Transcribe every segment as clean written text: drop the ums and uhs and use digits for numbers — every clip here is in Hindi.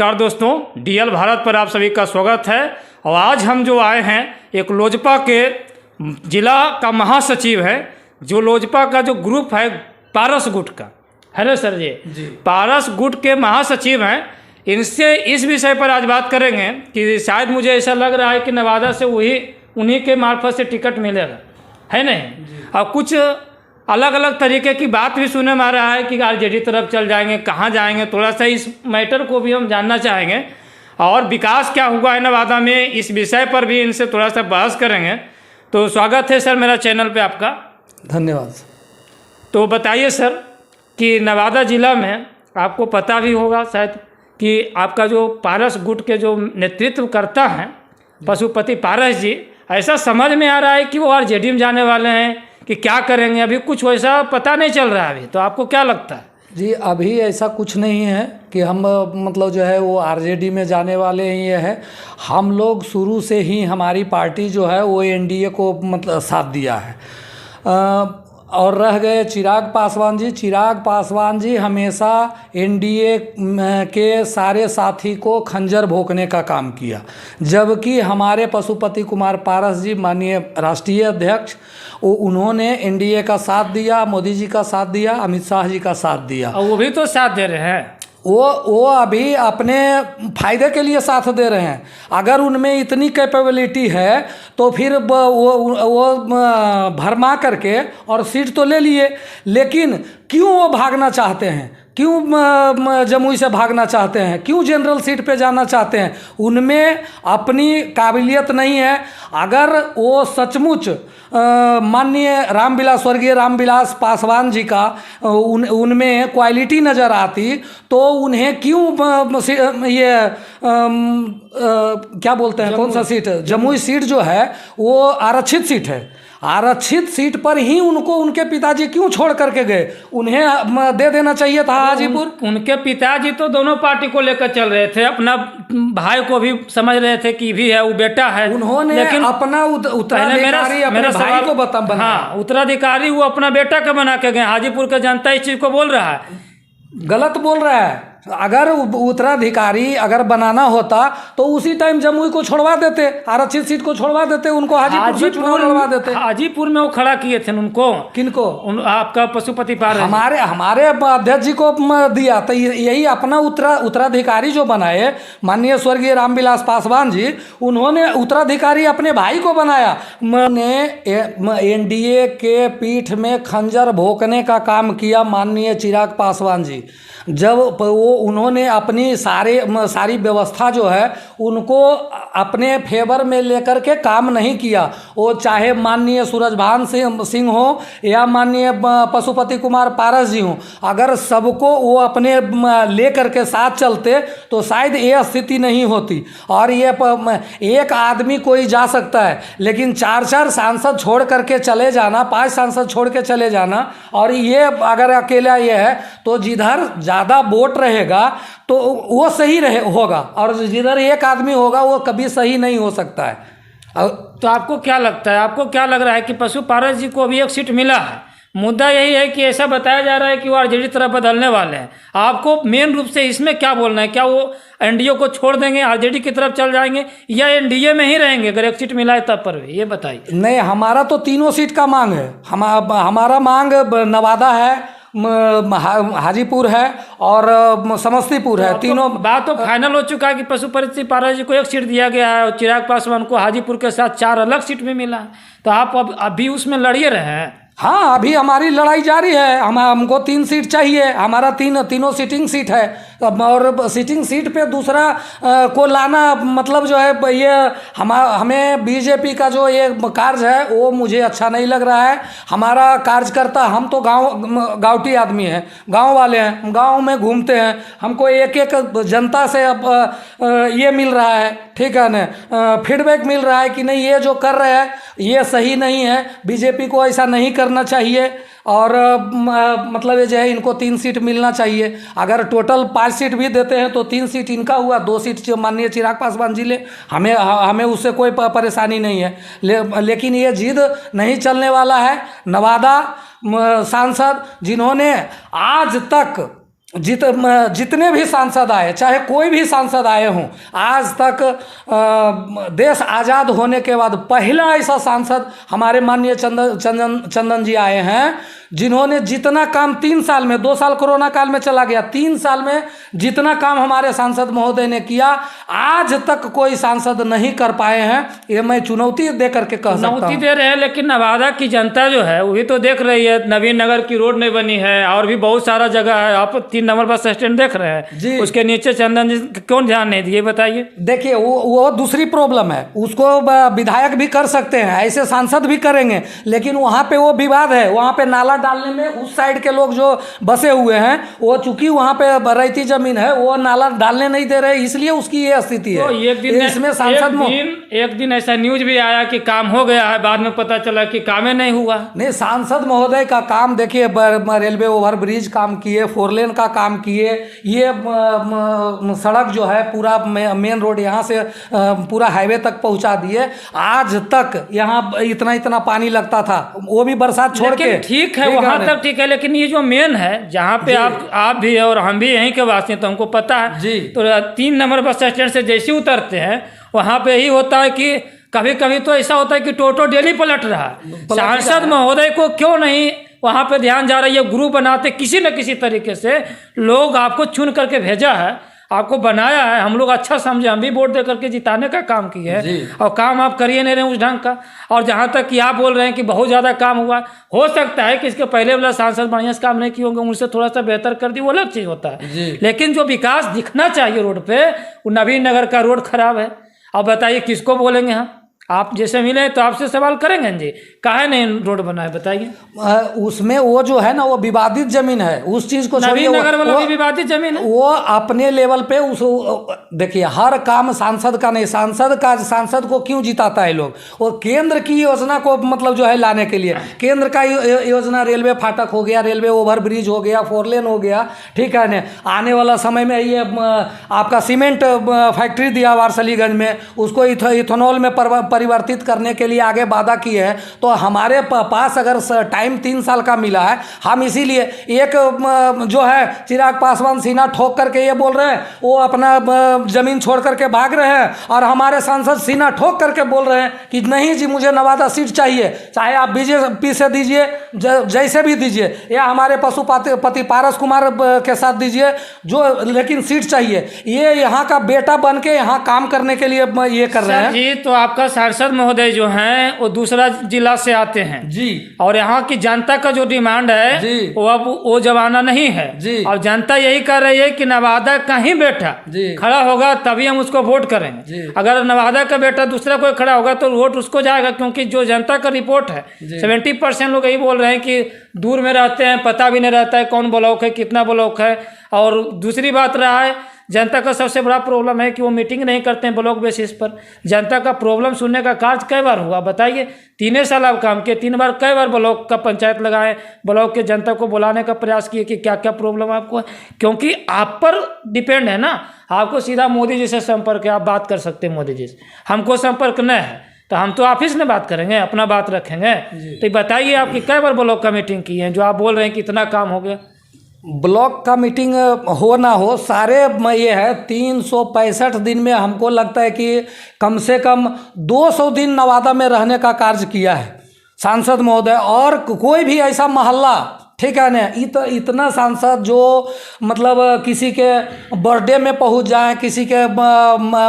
नमस्कार दोस्तों, डीएल भारत पर आप सभी का स्वागत है। और आज हम जो आए हैं एक लोजपा के जिला का महासचिव है, जो लोजपा का जो ग्रुप है पारस गुट का, है ना सर जी? पारस गुट के महासचिव हैं। इनसे इस विषय पर आज बात करेंगे कि शायद मुझे ऐसा लग रहा है कि नवादा से उन्हीं के मार्फत से टिकट मिलेगा, है नहीं? और कुछ अलग अलग तरीके की बात भी सुनने में आ रहा है कि आरजेडी तरफ चल जाएंगे, कहाँ जाएंगे। थोड़ा सा इस मैटर को भी हम जानना चाहेंगे और विकास क्या हुआ है नवादा में, इस विषय पर भी इनसे थोड़ा सा बहस करेंगे। तो स्वागत है सर मेरा चैनल पे आपका। धन्यवाद। तो बताइए सर कि नवादा ज़िला में आपको पता भी होगा शायद कि आपका जो पारस गुट के जो नेतृत्व करता हैं पशुपति पारस जी, ऐसा समझ में आ रहा है कि वो आरजेडी में जाने वाले हैं कि क्या करेंगे। अभी कुछ वैसा पता नहीं चल रहा है अभी, तो आपको क्या लगता है? जी, अभी ऐसा कुछ नहीं है कि हम मतलब जो है वो आरजेडी में जाने वाले ही है। हम लोग शुरू से ही हमारी पार्टी जो है वो एनडीए को मतलब साथ दिया है। और रह गए चिराग पासवान जी हमेशा एनडीए के सारे साथी को खंजर भोंकने का काम किया, जबकि हमारे पशुपति कुमार पारस जी माननीय राष्ट्रीय अध्यक्ष, उन्होंने एनडीए का साथ दिया, मोदी जी का साथ दिया, अमित शाह जी का साथ दिया। और वो भी तो साथ दे रहे हैं। वो अभी अपने फायदे के लिए साथ दे रहे हैं। अगर उनमें इतनी कैपेबिलिटी है तो फिर वो भरमा करके और सीट तो ले लिए, लेकिन क्यों वो भागना चाहते हैं? क्यों जमुई से भागना चाहते हैं? क्यों जनरल सीट पे जाना चाहते हैं? उनमें अपनी काबिलियत नहीं है। अगर वो सचमुच माननीय स्वर्गीय रामविलास पासवान जी का उनमें क्वालिटी नज़र आती तो उन्हें क्यों ये क्या बोलते हैं, कौन सा सीट, जमुई सीट जो है वो आरक्षित सीट है। आरक्षित सीट पर ही उनको उनके पिताजी क्यों छोड़ करके गए? उन्हें दे देना चाहिए था हाजीपुर। उनके पिताजी तो दोनों पार्टी को लेकर चल रहे थे, अपना भाई को भी समझ रहे थे कि भी है, वो बेटा है। उन्होंने लेकिन अपना उत्तराधिकारी अपने भाई को बनाया। हाँ, उत्तराधिकारी वो अपना बेटा का बना के गए। हाजीपुर का जनता इस चीज को बोल रहा है, गलत बोल रहा है। अगर उत्तराधिकारी अगर बनाना होता तो उसी टाइम जमुई को छोड़वा देते, आरक्षित सीट को छोड़वा देते, उनको हाजीपुर से चुनाव लड़वा देते। हाजीपुर में वो खड़ा किए थे उनको। किनको? आपका पशुपति पारस हमारे अध्यक्ष जी को दिया। तो यही अपना उत्तराधिकारी जो बनाए माननीय स्वर्गीय रामविलास पासवान जी, उन्होंने उत्तराधिकारी अपने भाई को बनाया। मैंने एनडीए के पीठ में खंजर भोंकने का काम किया माननीय चिराग पासवान जी। जब वो उन्होंने अपनी सारी व्यवस्था जो है उनको अपने फेवर में लेकर के काम नहीं किया। वो चाहे माननीय सूरजभान सिंह हो या माननीय पशुपति कुमार पारस जी हो, अगर सबको वो अपने लेकर के साथ चलते तो शायद ये स्थिति नहीं होती। और ये एक आदमी कोई जा सकता है, लेकिन 4 सांसद छोड़ करके चले जाना, 5 सांसद छोड़ के चले जाना, और ये अगर अकेला ये है तो जिधर ज़्यादा वोट रहेगा तो वो सही होगा, और जिधर एक आदमी होगा वो कभी सही नहीं हो सकता है। तो आपको क्या लगता है, आपको क्या लग रहा है कि पशु पारस जी को अभी एक सीट मिला है? मुद्दा यही है कि ऐसा बताया जा रहा है कि वो आरजेडी तरफ बदलने वाले हैं। आपको मेन रूप से इसमें क्या बोलना है? क्या वो एनडीए को छोड़ देंगे, आरजेडी की तरफ चल जाएंगे, या एनडीए में ही रहेंगे अगर एक सीट मिला है तब पर भी? ये बताइए। नहीं, हमारा तो तीनों सीट का मांग है। हमारा मांग नवादा है, हाजीपुर है और समस्तीपुर है। तीनों बात तो फाइनल हो चुका है कि पशुपति पारस जी को एक सीट दिया गया है और चिराग पासवान को हाजीपुर के साथ 4 अलग सीट में मिला है। तो आप अभी उसमें लड़िए रहे हैं? हाँ, अभी हमारी लड़ाई जारी है। हमको 3 सीट चाहिए। हमारा तीनों सीटिंग सीट है, और सीटिंग सीट पे दूसरा को लाना मतलब जो है ये हमें बीजेपी का जो ये कार्य है वो मुझे अच्छा नहीं लग रहा है। हमारा कार्यकर्ता, हम तो गाँवटी आदमी हैं, गांव वाले हैं, गांव में घूमते हैं। हमको एक जनता से ये मिल रहा है, ठीक है ना, फीडबैक मिल रहा है कि नहीं ये जो कर रहे हैं ये सही नहीं है, बीजेपी को ऐसा नहीं करना चाहिए। और मतलब ये जो है इनको 3 सीट मिलना चाहिए। अगर टोटल 5 सीट भी देते हैं तो 3 सीट इनका हुआ, 2 सीट माननीय चिराग पासवान जी ले। हमें उससे कोई परेशानी नहीं है, लेकिन ये जिद नहीं चलने वाला है। नवादा सांसद जिन्होंने आज तक जितने भी सांसद आए, चाहे कोई भी सांसद आए हों, आज तक देश आज़ाद होने के बाद पहला ऐसा सांसद हमारे माननीय चंदन जी आए हैं जिन्होंने जितना काम 3 साल में, 2 साल कोरोना काल में चला गया, 3 साल में जितना काम हमारे सांसद महोदय ने किया आज तक कोई सांसद नहीं कर पाए हैं। ये मैं चुनौती दे करके कह सकता हूं। चुनौती दे रहे हैं, लेकिन नवादा की जनता जो है वही तो देख रही है। नवीन नगर की रोड नहीं बनी है और भी बहुत सारा जगह है। आप 3 नंबर बस स्टैंड देख रहे हैं जी, उसके नीचे चंदन जी क्यों ध्यान नहीं दिए बताइए। देखिए वो दूसरी प्रॉब्लम है, उसको विधायक भी कर सकते हैं, ऐसे सांसद भी करेंगे, लेकिन वहाँ पे वो विवाद है। वहाँ पे नाला डालने में उस साइड के लोग जो बसे हुए हैं वो चूंकि वहाँ पे रैती जमीन है वो नाला डालने नहीं दे रहे, इसलिए उसकी ये स्थिति है। तो इसमें सांसद एक दिन ऐसा न्यूज भी आया कि काम हो गया है, बाद में पता चला कि काम ही नहीं हुआ। नहीं, सांसद महोदय का काम देखिए, रेलवे ओवर ब्रिज काम किए, 4 लेन का काम किए, ये सड़क जो है पूरा मेन रोड यहाँ से पूरा हाईवे तक पहुँचा दिए। आज तक यहाँ इतना पानी लगता था, वो भी बरसात छोड़ के। ठीक है वहाँ तक ठीक है, लेकिन ये जो मेन है जहाँ पे आप भी और हम भी यहीं के वासी हैं तो हमको पता है जी। तो 3 नंबर बस स्टैंड से जैसे उतरते हैं वहाँ पे यही होता है कि कभी कभी तो ऐसा होता है कि टोटो डेली पलट रहा है। सांसद महोदय को क्यों नहीं वहाँ पे ध्यान जा रहा है? ये ग्रुप बनाते किसी न किसी तरीके से लोग आपको चुन करके भेजा है, आपको बनाया है, हम लोग अच्छा समझे, हम भी वोट दे करके जिताने का काम किए हैं और काम आप करिए नहीं रहे उस ढंग का। और जहाँ तक कि आप बोल रहे हैं कि बहुत ज़्यादा काम हुआ, हो सकता है कि इसके पहले वाला सांसद बढ़िया से काम नहीं किए होंगे, उनसे थोड़ा सा बेहतर कर दी, वो अलग चीज़ होता है। लेकिन जो विकास दिखना चाहिए रोड पे, वो नवीन नगर का रोड खराब है। अब बताइए किसको बोलेंगे हम? आप जैसे मिले तो आपसे सवाल करेंगे जी, काहे नहीं रोड बना है बताइए। उसमें वो जो है ना वो विवादित जमीन है, उस चीज को नवीन नगर वाला भी विवादित जमीन है। वो अपने लेवल पे उस देखिए हर काम सांसद का नहीं, सांसद को क्यों जिताता है लोग? वो केंद्र की योजना को मतलब जो है लाने के लिए, केंद्र का योजना रेलवे फाटक हो गया, रेलवे ओवर ब्रिज हो गया, 4 लेन हो गया, ठीक है ना। आने वाला समय में ये आपका सीमेंट फैक्ट्री दिया वारसलीगंज में, उसको इथेनॉल में परिवर्तित करने के लिए आगे वादा किए हैं। तो हमारे पास अगर टाइम 3 साल का मिला है, हम इसीलिए एक जो है चिराग पासवान सीना ठोक करके ये बोल रहे हैं वो अपना जमीन छोड़ करके भाग रहे हैं, और हमारे सांसद सीना ठोक करके बोल रहे हैं कि नहीं जी मुझे नवादा सीट चाहिए, चाहे आप बीजेपी से दीजिए, जैसे भी दीजिए, या हमारे पशुपति पारस कुमार के साथ दीजिए, जो लेकिन सीट चाहिए। ये यहाँ का बेटा बन के यहाँ काम करने के लिए ये कर रहे हैं जी। तो आपका सांसद महोदय जो हैं वो दूसरा जिला से आते हैं जी, और यहाँ की जनता का जो डिमांड है जी, वो अब वो जमाना नहीं है जी। और जनता यही कर रही है कि नवादा का ही बेटा खड़ा होगा तभी हम उसको वोट करेंगे। अगर नवादा का बेटा दूसरा कोई खड़ा होगा तो वोट उसको जाएगा, क्योंकि जो जनता का रिपोर्ट है 70% लोग यही बोल रहे हैं कि दूर में रहते हैं, पता भी नहीं रहता है कौन ब्लॉक है, कितना ब्लॉक है। और दूसरी बात रहा है जनता का सबसे बड़ा प्रॉब्लम है कि वो मीटिंग नहीं करते हैं ब्लॉक बेसिस पर। जनता का प्रॉब्लम सुनने का कार्य कई बार हुआ बताइए? 3 साल आप काम किए, 3 बार कई बार ब्लॉक का पंचायत लगाए, ब्लॉक के जनता को बुलाने का प्रयास किए कि क्या क्या प्रॉब्लम आपको है, क्योंकि आप पर डिपेंड है ना। आपको सीधा मोदी जी से संपर्क है, आप बात कर सकते हैं मोदी जी से, हमको संपर्क न है तो हम तो ऑफिस में बात करेंगे, अपना बात रखेंगे। तो बताइए आपकी कई बार ब्लॉक का मीटिंग की है जो आप बोल रहे हैं कि इतना काम हो गया? ब्लॉक का मीटिंग हो ना हो, सारे ये है 365 दिन में हमको लगता है कि कम से कम 200 दिन नवादा में रहने का कार्य किया है सांसद महोदय। और कोई भी ऐसा मोहल्ला, ठीक है ना, इतना सांसद जो मतलब किसी के बर्थडे में पहुंच जाए, किसी के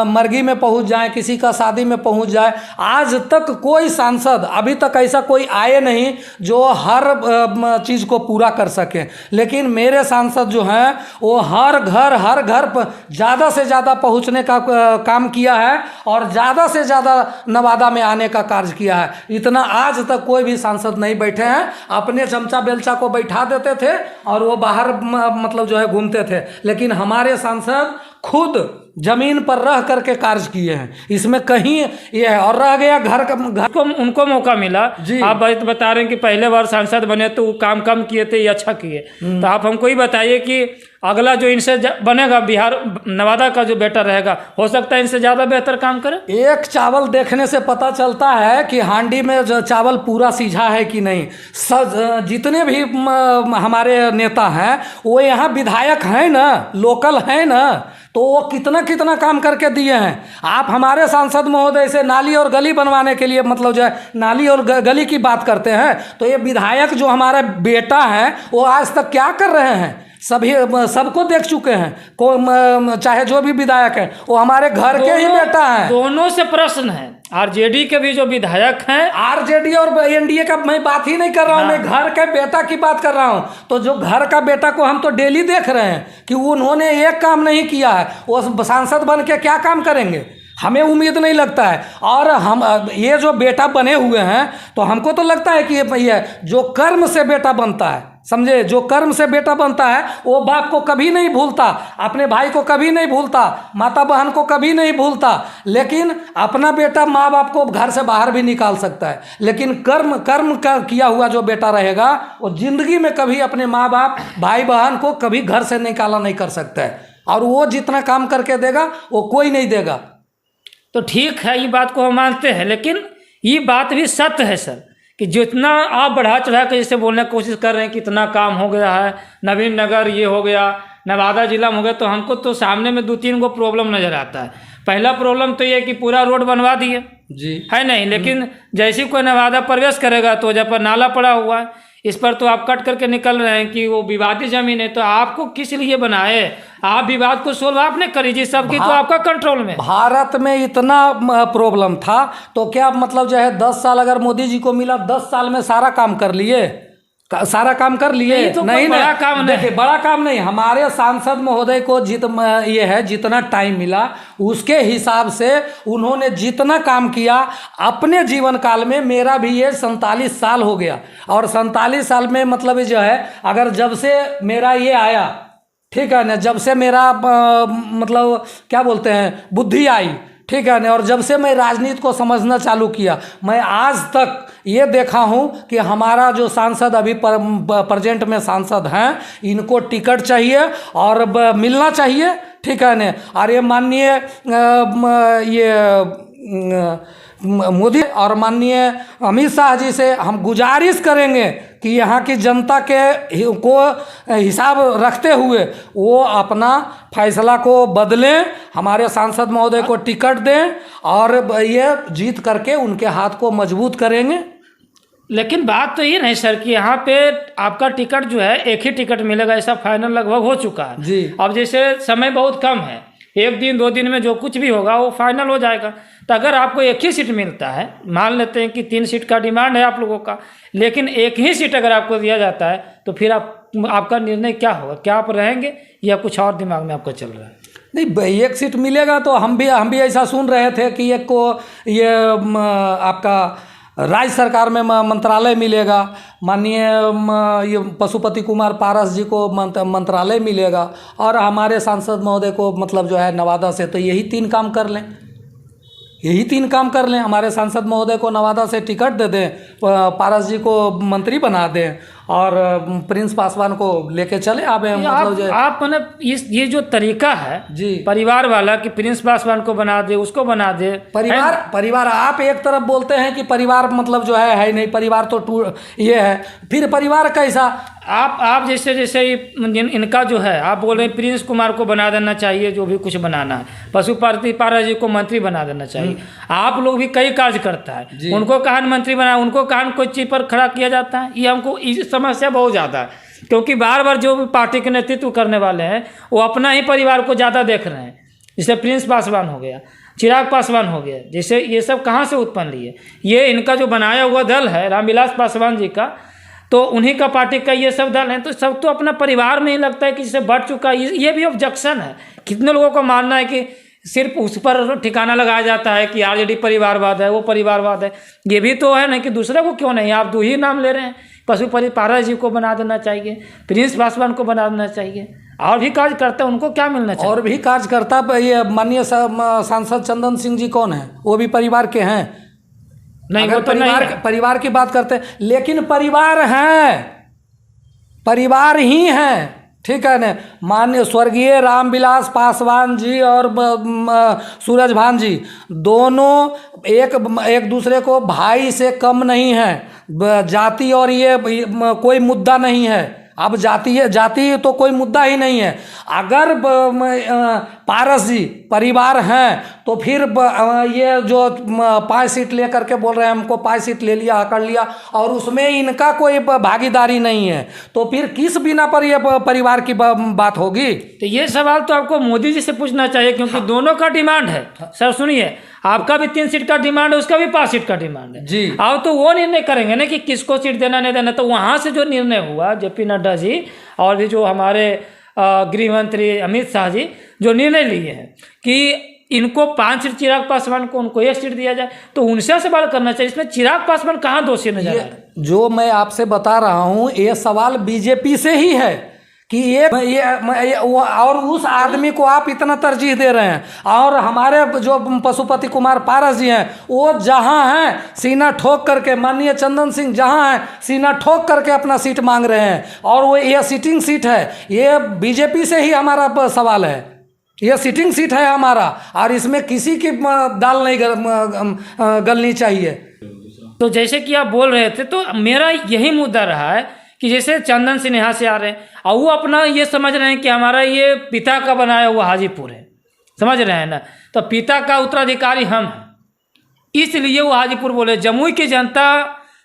मरगी में पहुंच जाए, किसी का शादी में पहुंच जाए, आज तक कोई सांसद अभी तक ऐसा कोई आए नहीं जो हर चीज़ को पूरा कर सके। लेकिन मेरे सांसद जो हैं वो हर घर पर ज़्यादा से ज़्यादा पहुंचने का काम किया है और ज़्यादा से ज़्यादा नवादा में आने का कार्य किया है। इतना आज तक कोई भी सांसद नहीं बैठे हैं, अपने चमचा बेलचा को बैठा देते थे और वो बाहर मतलब जो है घूमते थे। लेकिन हमारे सांसद खुद जमीन पर रह करके कार्य किए हैं, इसमें कहीं ये है। और रह गया घर को उनको मौका मिला। आप बता रहे हैं कि पहले बार सांसद बने तो वो काम कम किए थे, ये अच्छा किए। तो आप हमको ही बताइए कि अगला जो इनसे बनेगा बिहार नवादा का जो बेटा रहेगा, हो सकता है इनसे ज़्यादा बेहतर काम करे। एक चावल देखने से पता चलता है कि हांडी में जो चावल पूरा सीझा है कि नहीं। जितने भी हमारे नेता हैं वो यहाँ विधायक हैं ना, लोकल हैं ना, तो वो कितना कितना काम करके दिए हैं। आप हमारे सांसद महोदय से नाली और गली बनवाने के लिए मतलब जो है नाली और गली की बात करते हैं, तो ये विधायक जो हमारा बेटा है वो आज तक क्या कर रहे हैं सभी सबको देख चुके हैं। चाहे जो भी विधायक है वो हमारे घर के ही बेटा हैं। दोनों से प्रश्न है। आरजेडी के भी जो विधायक हैं, आरजेडी और एनडीए का मैं बात ही नहीं कर रहा हूँ, मैं घर के बेटा की बात कर रहा हूँ। तो जो घर का बेटा को हम तो डेली देख रहे हैं कि उन्होंने एक काम नहीं किया है, वो सांसद बन के क्या काम करेंगे, हमें उम्मीद नहीं लगता है। और हम ये जो बेटा बने हुए हैं तो हमको तो लगता है कि ये जो कर्म से बेटा बनता है, समझे, जो कर्म से बेटा बनता है वो बाप को कभी नहीं भूलता, अपने भाई को कभी नहीं भूलता, माता बहन को कभी नहीं भूलता। लेकिन अपना बेटा माँ बाप को घर से बाहर भी निकाल सकता है, लेकिन कर्म का किया हुआ जो बेटा रहेगा वो जिंदगी में कभी अपने माँ बाप भाई बहन को कभी घर से निकाला नहीं कर सकता है। और वो जितना काम करके देगा वो कोई नहीं देगा। तो ठीक है, ये बात को हम मानते हैं, लेकिन ये बात भी सत्य है सर कि जितना आप बढ़ा चढ़ा कर जैसे बोलने की कोशिश कर रहे हैं कि इतना काम हो गया है, नवीन नगर ये हो गया, नवादा जिला में हो गया, तो हमको तो सामने में 2-3 गो प्रॉब्लम नज़र आता है। पहला प्रॉब्लम तो ये कि पूरा रोड बनवा दिए जी है नहीं, लेकिन जैसे कोई नवादा प्रवेश करेगा तो जब पर नाला पड़ा हुआ है, इस पर तो आप कट करके निकल रहे हैं कि वो विवादित जमीन है। तो आपको किस लिए बनाए, आप विवाद को सोल्व आपने करी जी, सबकी तो आपका कंट्रोल में। भारत में इतना प्रॉब्लम था तो क्या मतलब जो है 10 साल अगर मोदी जी को मिला, 10 साल में सारा काम कर लिए, सारा काम कर लिए? तो नहीं, बड़ा काम नहीं, देखिए बड़ा काम नहीं। हमारे सांसद महोदय को ये है जितना टाइम मिला उसके हिसाब से उन्होंने जितना काम किया अपने जीवन काल में। मेरा भी ये 47 साल हो गया और 47 साल में मतलब जो है अगर जब से मेरा ये आया, ठीक है ना, जब से मेरा मतलब क्या बोलते हैं बुद्धि आई, ठीक है ना, और जब से मैं राजनीति को समझना चालू किया, मैं आज तक ये देखा हूँ कि हमारा जो सांसद अभी प्रेजेंट में सांसद हैं इनको टिकट चाहिए और मिलना चाहिए, ठीक है ना। और ये माननीय मोदी और माननीय अमित शाह जी से हम गुजारिश करेंगे कि यहाँ की जनता को हिसाब रखते हुए वो अपना फैसला को बदलें, हमारे सांसद महोदय को टिकट दें और ये जीत करके उनके हाथ को मजबूत करेंगे। लेकिन बात तो ये नहीं सर कि यहाँ पे आपका टिकट जो है एक ही टिकट मिलेगा, ऐसा फाइनल लगभग हो चुका है जी। अब जैसे समय बहुत कम है, 1 दिन 2 दिन में जो कुछ भी होगा वो फाइनल हो जाएगा। तो अगर आपको एक ही सीट मिलता है, मान लेते हैं कि 3 सीट का डिमांड है आप लोगों का, लेकिन एक ही सीट अगर आपको दिया जाता है तो फिर आपका निर्णय क्या होगा? क्या आप रहेंगे या कुछ और दिमाग में आपका चल रहा है? नहीं, एक सीट मिलेगा तो हम भी ऐसा सुन रहे थे कि एक को ये आपका राज्य सरकार में मंत्रालय मिलेगा, माननीय ये पशुपति कुमार पारस जी को मंत्रालय मिलेगा और हमारे सांसद महोदय को मतलब जो है नवादा से, तो यही 3 काम कर लें, यही 3 काम कर लें। हमारे सांसद महोदय को नवादा से टिकट दे दें, पारस जी को मंत्री बना दें और प्रिंस पासवान को लेके चले आवे। मतलब आप मतलब ये जो तरीका है जी परिवार वाला कि प्रिंस पासवान को बना दे, उसको बना दे, परिवार आप एक तरफ बोलते हैं कि परिवार मतलब जो है नहीं, परिवार तो ये है, फिर परिवार कैसा? आप जैसे इनका जो है आप बोल रहे हैं प्रिंस कुमार को बना देना चाहिए, जो भी कुछ बनाना है, पशुपति पारस जी को मंत्री बना देना चाहिए। आप लोग भी कई कार्य करता है, उनको कहां मंत्री बना, उनको कहां कोई चीज पर खड़ा किया जाता है। ये हमको समस्या बहुत ज़्यादा है, क्योंकि बार बार जो भी पार्टी के नेतृत्व करने वाले हैं वो अपना ही परिवार को ज़्यादा देख रहे हैं। जैसे प्रिंस पासवान हो गया, चिराग पासवान हो गया, जैसे ये सब कहाँ से उत्पन्न लिए? ये इनका जो बनाया हुआ दल है रामविलास पासवान जी का, तो उन्हीं का पार्टी का ये सब दल है, तो सब तो अपना परिवार में ही लगता है कि जिसे बढ़ चुका है। ये भी ऑब्जेक्शन है। कितने लोगों का मानना है कि सिर्फ उस पर ठिकाना लगाया जाता है कि आरजेडी परिवारवाद है, वो परिवारवाद है। ये भी तो है ना कि दूसरे को क्यों नहीं, आप 2 ही नाम ले रहे हैं। पशुपति पारस जी को बना देना चाहिए, प्रिंस पासवान को बना देना चाहिए, और भी कार्यकर्ता उनको क्या मिलना चाहिए? और भी कार्यकर्ता ये माननीय सांसद चंदन सिंह जी कौन है? वो भी परिवार के हैं। नहीं, वो तो परिवार की बात करते हैं, लेकिन परिवार हैं, परिवार ही हैं, ठीक है न। माननीय स्वर्गीय रामविलास पासवान जी और सूरजभान जी दोनों एक दूसरे को भाई से कम नहीं है। जाति और ये कोई मुद्दा नहीं है। अब जाति तो कोई मुद्दा ही नहीं है। अगर पारस जी परिवार हैं तो फिर ये जो 5 सीट लेकर के बोल रहे हैं हमको 5 सीट ले लिया कर लिया और उसमें इनका कोई भागीदारी नहीं है, तो फिर किस बिना पर ये परिवार की बात होगी? तो ये सवाल तो आपको मोदी जी से पूछना चाहिए, क्योंकि दोनों का डिमांड है। सर सुनिए, आपका भी 3 सीट का डिमांड है, उसका भी 5 सीट का डिमांड है जी। अब तो वो निर्णय करेंगे ना कि किसको सीट देना नहीं देना। तो वहाँ से जो निर्णय हुआ जेपी नड्डा जी और भी जो हमारे गृह मंत्री अमित शाह जी जो निर्णय लिए हैं कि इनको 5 सीट, चिराग पासवान को उनको 1 सीट दिया जाए, तो उनसे सवाल करना चाहिए इसमें चिराग पासवान कहाँ दोषी नजर आ रहे हैं? जो मैं आपसे बता रहा हूँ ये सवाल बीजेपी से ही है कि ये और उस आदमी को आप इतना तरजीह दे रहे हैं। और हमारे जो पशुपति कुमार पारस जी हैं वो जहाँ हैं सीना ठोक करके, माननीय चंदन सिंह जहाँ हैं सीना ठोक करके अपना सीट मांग रहे हैं, और वो ये सिटिंग सीट है। ये बीजेपी से ही हमारा सवाल है, ये सिटिंग सीट है हमारा, और इसमें किसी की दाल नहीं गलनी चाहिए। तो जैसे कि आप बोल रहे थे, तो मेरा यही मुद्दा रहा है कि जैसे चंदन सिंह यहाँ से आ रहे हैं और वो अपना ये समझ रहे हैं कि हमारा ये पिता का बनाया हुआ हाजीपुर है, समझ रहे हैं ना, तो पिता का उत्तराधिकारी हम हैं, इसलिए वो हाजीपुर बोले। जमुई की जनता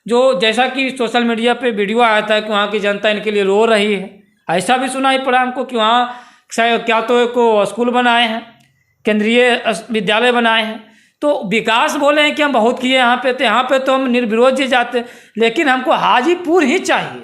जो, जैसा कि सोशल मीडिया पे वीडियो आया था कि वहाँ की जनता इनके लिए रो रही है, ऐसा भी सुनाई पड़ा हमको कि वहाँ क्या तो एक स्कूल बनाए हैं, केंद्रीय विद्यालय बनाए हैं, तो विकास बोले हैं कि हम बहुत किए यहाँ पे, तो यहाँ पे तो हम निर्विरोध जी जाते, लेकिन हमको हाजीपुर ही चाहिए,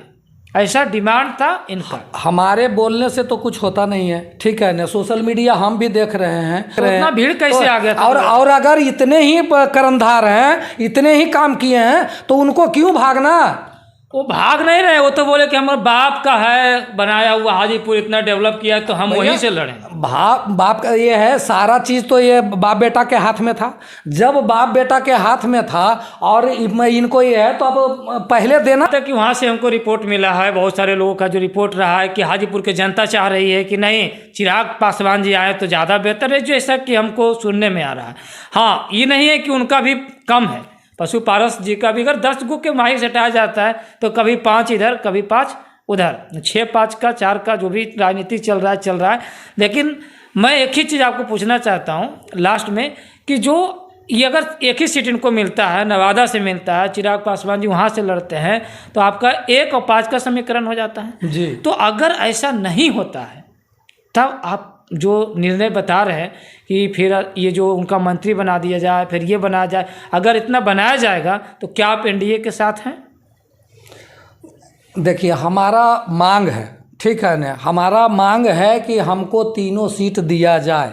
ऐसा डिमांड था इनका। हमारे बोलने से तो कुछ होता नहीं है, ठीक है ना। सोशल मीडिया हम भी देख रहे हैं, तो इतना भीड़ कैसे आ गया था? और अगर इतने ही कर्णधार हैं, इतने ही काम किए हैं, तो उनको क्यों भागना? वो भाग नहीं रहे, वो तो बोले कि हमारे बाप का है बनाया हुआ हाजीपुर, इतना डेवलप किया है तो हम वहीं से लड़ें। बाप का ये है, सारा चीज़ तो ये बाप बेटा के हाथ में था। जब बाप बेटा के हाथ में था और इनको ये है, तो अब पहले देना था कि वहाँ से हमको रिपोर्ट मिला है, बहुत सारे लोगों का जो रिपोर्ट रहा है कि हाजीपुर की जनता चाह रही है कि नहीं चिराग पासवान जी आए तो ज़्यादा बेहतर है, जैसा कि हमको सुनने में आ रहा है। हाँ, ये नहीं है कि उनका भी कम है, पशु पारस जी का भी अगर 10 गो के माइक से हटाया जाता है तो कभी 5 इधर कभी 5 उधर, 6-5 का 4 का जो भी राजनीति चल रहा है। लेकिन मैं एक ही चीज़ आपको पूछना चाहता हूँ लास्ट में कि जो ये अगर एक ही सीट इनको मिलता है, नवादा से मिलता है, चिराग पासवान जी वहाँ से लड़ते हैं, तो आपका 1 और 5 का समीकरण हो जाता है जी। तो अगर ऐसा नहीं होता है तब आप जो निर्णय बता रहे हैं कि फिर ये जो उनका मंत्री बना दिया जाए, फिर ये बनाया जाए, अगर इतना बनाया जाएगा तो क्या आप एनडीए के साथ हैं? देखिए, हमारा मांग है, ठीक है ना, हमारा मांग है कि हमको 3 सीट दिया जाए,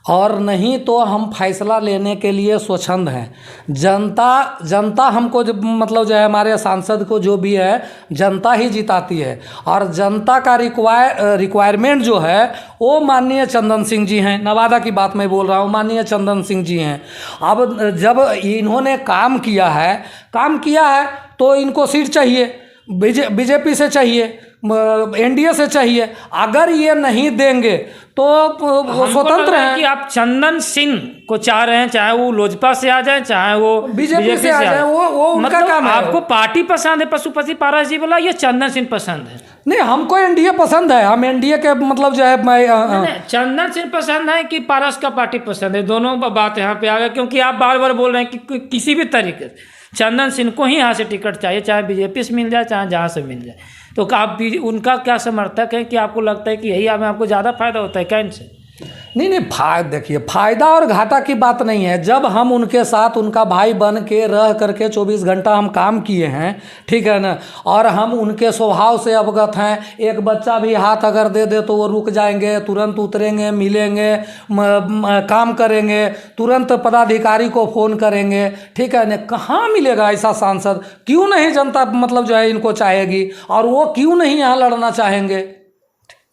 और नहीं तो हम फैसला लेने के लिए स्वच्छंद हैं। जनता हमको मतलब जो है, हमारे सांसद को जो भी है जनता ही जिताती है, और जनता का रिक्वायरमेंट जो है वो माननीय चंदन सिंह जी हैं। नवादा की बात मैं बोल रहा हूँ, माननीय चंदन सिंह जी हैं। अब जब इन्होंने काम किया है तो इनको सीट चाहिए, बीजेपी से चाहिए, एनडीए से चाहिए। अगर ये नहीं देंगे तो वो स्वतंत्र हैं। कि आप चंदन सिंह को चाह रहे हैं, चाहे वो लोजपा से आ जाए चाहे वो बीजेपी से आ जाए, वो उनका मतलब काम है। आपको पार्टी पसंद है, पशुपति पारस जी बोला, ये चंदन सिंह पसंद है? नहीं, हमको एनडीए पसंद है, हम एनडीए के मतलब जो है नहीं, चंदन सिंह पसंद है कि पारस का पार्टी पसंद है? दोनों बात यहाँ पे आ गया, क्योंकि आप बार बार बोल रहे हैं कि किसी भी तरीके से चंदन सिंह को ही यहाँ से टिकट चाहिए, चाहे बीजेपी से मिल जाए चाहे जहाँ से मिल जाए। तो आप उनका क्या समर्थक है कि आपको लगता है कि यही हमें आपको ज़्यादा फायदा होता है क्या इनसे? नहीं, देखिए, फायदा और घाटा की बात नहीं है। जब हम उनके साथ उनका भाई बन के रह करके 24 घंटा हम काम किए हैं, ठीक है ना, और हम उनके स्वभाव से अवगत हैं। एक बच्चा भी हाथ अगर दे दे तो वो रुक जाएंगे, तुरंत उतरेंगे, मिलेंगे, काम करेंगे, तुरंत पदाधिकारी को फ़ोन करेंगे, ठीक है ना। कहाँ मिलेगा ऐसा सांसद? क्यों नहीं जनता मतलब जो है इनको चाहेगी, और वो क्यों नहीं यहाँ लड़ना चाहेंगे?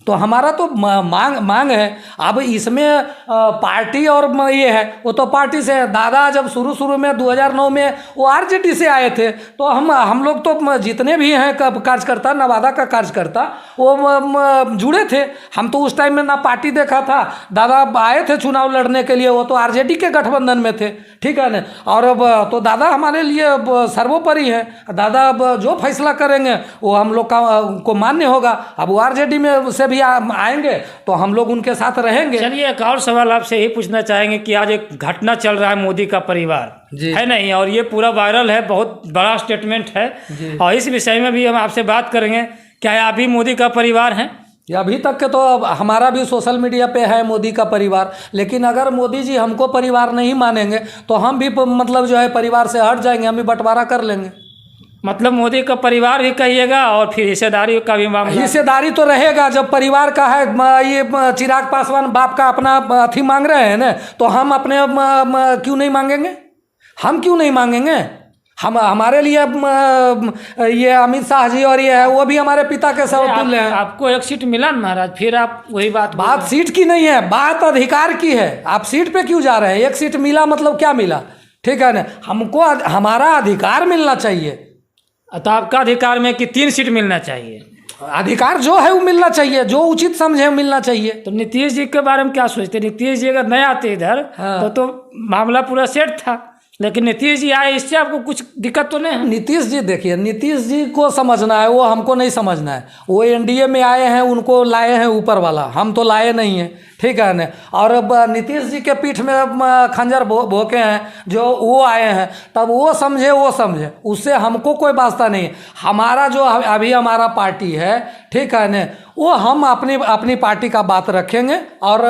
तो हमारा तो मांग है। अब इसमें पार्टी और ये है, वो तो पार्टी से है। दादा जब शुरू में 2009 में वो आरजेडी से आए थे, तो हम लोग तो जितने भी हैं कार्यकर्ता, नवादा का कार्यकर्ता, वो जुड़े थे। हम तो उस टाइम में ना पार्टी देखा था, दादा आए थे चुनाव लड़ने के लिए, वो तो आरजेडी के गठबंधन में थे, ठीक है ना। और अब तो दादा हमारे लिए सर्वोपरि है। दादा अब जो फैसला करेंगे वो हम लोग को मान्य होगा। अब वो आरजेडी में से भी आएंगे तो हम लोग उनके साथ रहेंगे। चलिए, एक और सवाल आपसे यही पूछना चाहेंगे कि आज एक घटना चल रहा है, मोदी का परिवार है नहीं, और ये पूरा वायरल है, बहुत बड़ा स्टेटमेंट है, और इस विषय में भी हम आपसे बात करेंगे। क्या आप भी मोदी का परिवार हैं? अभी तक के तो हमारा भी सोशल मीडिया पे है मोदी का परिवार, लेकिन अगर मोदी जी हमको परिवार नहीं मानेंगे तो हम भी मतलब जो है परिवार से हट जाएंगे, हम भी बंटवारा कर लेंगे। मतलब मोदी का परिवार भी कहिएगा और फिर हिस्सेदारी का भी मामला? हिस्सेदारी तो रहेगा। जब परिवार का है, ये चिराग पासवान बाप का अपना अथी मांग रहे हैं ना, तो हम अपने क्यों नहीं मांगेंगे? हम क्यों नहीं मांगेंगे? हम हमारे लिए ये अमित शाह जी और ये है, वो भी हमारे पिता के समतुल्य हैं। आपको एक सीट मिला ना महाराज, फिर आप वही बात सीट की नहीं है, बात अधिकार की है। आप सीट पे क्यों जा रहे हैं? एक सीट मिला मतलब क्या मिला, ठीक है ना। हमको हमारा अधिकार मिलना चाहिए। तो आपका अधिकार में कि 3 सीट मिलना चाहिए? अधिकार जो है वो मिलना चाहिए, जो उचित समझे मिलना चाहिए। तो नीतीश जी के बारे में क्या सोचते? नीतीश जी अगर नहीं आते इधर तो मामला पूरा सेट था, लेकिन नीतीश जी आए, इससे आपको कुछ दिक्कत तो नहीं है? नीतीश जी देखिए, नीतीश जी को समझना है, वो हमको नहीं समझना है। वो एनडीए में आए हैं, उनको लाए हैं ऊपर वाला, हम तो लाए नहीं हैं, ठीक है ना। और अब नीतीश जी के पीठ में खंजर भोंके हैं जो वो आए हैं, तब वो समझे, उससे हमको कोई वास्ता नहीं। हमारा जो अभी हमारा पार्टी है, ठीक है ना, वो हम अपनी पार्टी का बात रखेंगे और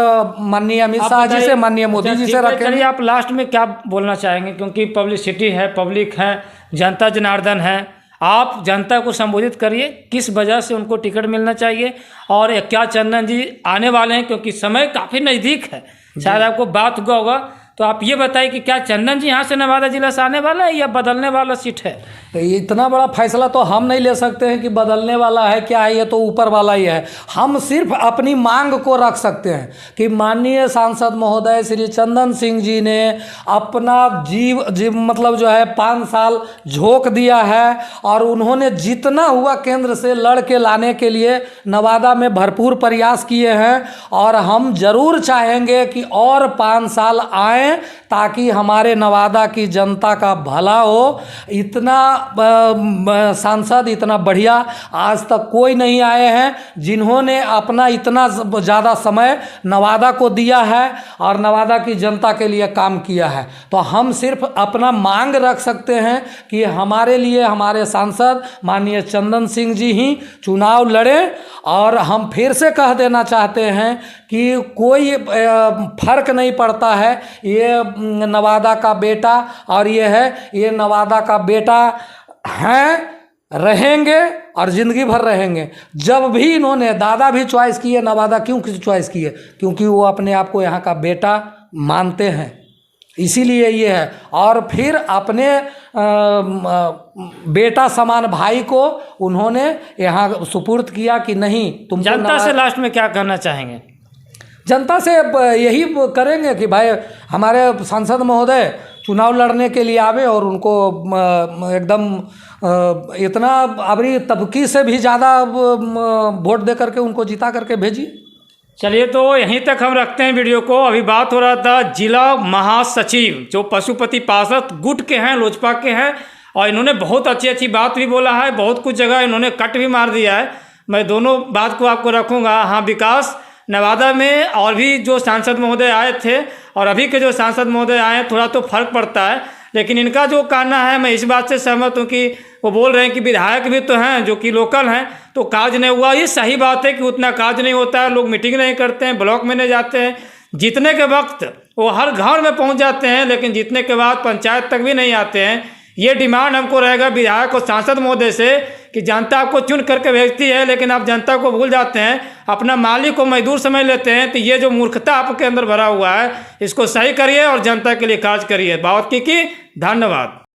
माननीय अमित शाह जी से, माननीय मोदी जी से रखेंगे। चलिए, आप लास्ट में क्या बोलना चाहेंगे? क्योंकि पब्लिसिटी है, पब्लिक है, जनता जनार्दन है, आप जनता को संबोधित करिए, किस वजह से उनको टिकट मिलना चाहिए, और क्या चंदन जी आने वाले हैं, क्योंकि समय काफ़ी नज़दीक है, शायद आपको बात हुआ होगा, तो आप ये बताइए कि क्या चंदन जी यहाँ से नवादा जिला से आने वाला है या बदलने वाला सीट है? तो इतना बड़ा फैसला तो हम नहीं ले सकते हैं कि बदलने वाला है क्या है, ये तो ऊपर वाला ही है। हम सिर्फ अपनी मांग को रख सकते हैं कि माननीय सांसद महोदय श्री चंदन सिंह जी ने अपना जीव मतलब जो है 5 साल झोंक दिया है, और उन्होंने जितना हुआ केंद्र से लड़ के लाने के लिए नवादा में भरपूर प्रयास किए हैं, और हम जरूर चाहेंगे कि और 5 साल आए ताकि हमारे नवादा की जनता का भला हो। इतना सांसद इतना बढ़िया आज तक कोई नहीं आए हैं जिन्होंने अपना इतना ज़्यादा समय नवादा को दिया है और नवादा की जनता के लिए काम किया है। तो हम सिर्फ अपना मांग रख सकते हैं कि हमारे लिए हमारे सांसद माननीय चंदन सिंह जी ही चुनाव लड़ें। और हम फिर से कह देना चाहते हैं कि कोई फर्क नहीं पड़ता है, ये नवादा का बेटा और ये नवादा का बेटा हैं, रहेंगे और ज़िंदगी भर रहेंगे। जब भी इन्होंने दादा भी चॉइस किए नवादा, क्यों चॉइस किए? क्योंकि वो अपने आप को यहाँ का बेटा मानते हैं, इसीलिए ये है। और फिर अपने बेटा समान भाई को उन्होंने यहाँ सुपुर्द किया कि नहीं तुम। जनता से लास्ट में क्या कहना चाहेंगे? जनता से यही करेंगे कि भाई हमारे सांसद महोदय चुनाव लड़ने के लिए आवे और उनको एकदम इतना अबरी तबकी से भी ज़्यादा वोट दे करके उनको जिता करके भेजिए। चलिए, तो यहीं तक हम रखते हैं वीडियो को। अभी बात हो रहा था जिला महासचिव जो पशुपति पार्षद गुट के हैं, लोजपा के हैं, और इन्होंने बहुत अच्छी बात भी बोला है, बहुत कुछ जगह इन्होंने कट भी मार दिया है। मैं दोनों बात को आपको रखूँगा। हाँ, विकास नवादा में और भी जो सांसद महोदय आए थे और अभी के जो सांसद महोदय आए हैं, थोड़ा तो फर्क पड़ता है, लेकिन इनका जो कहना है मैं इस बात से सहमत हूँ कि वो बोल रहे हैं कि विधायक भी तो हैं जो कि लोकल हैं, तो कार्य नहीं हुआ। ये सही बात है कि उतना कार्य नहीं होता है, लोग मीटिंग नहीं करते हैं, ब्लॉक में नहीं जाते हैं, जीतने के वक्त वो हर घर में पहुँच जाते हैं, लेकिन जीतने के बाद पंचायत तक भी नहीं आते हैं। ये डिमांड हमको रहेगा विधायक और सांसद महोदय से कि जनता आपको चुन करके भेजती है, लेकिन आप जनता को भूल जाते हैं, अपना मालिक को मजदूर समझ लेते हैं। तो ये जो मूर्खता आपके अंदर भरा हुआ है, इसको सही करिए और जनता के लिए कार्य करिए। बात की धन्यवाद।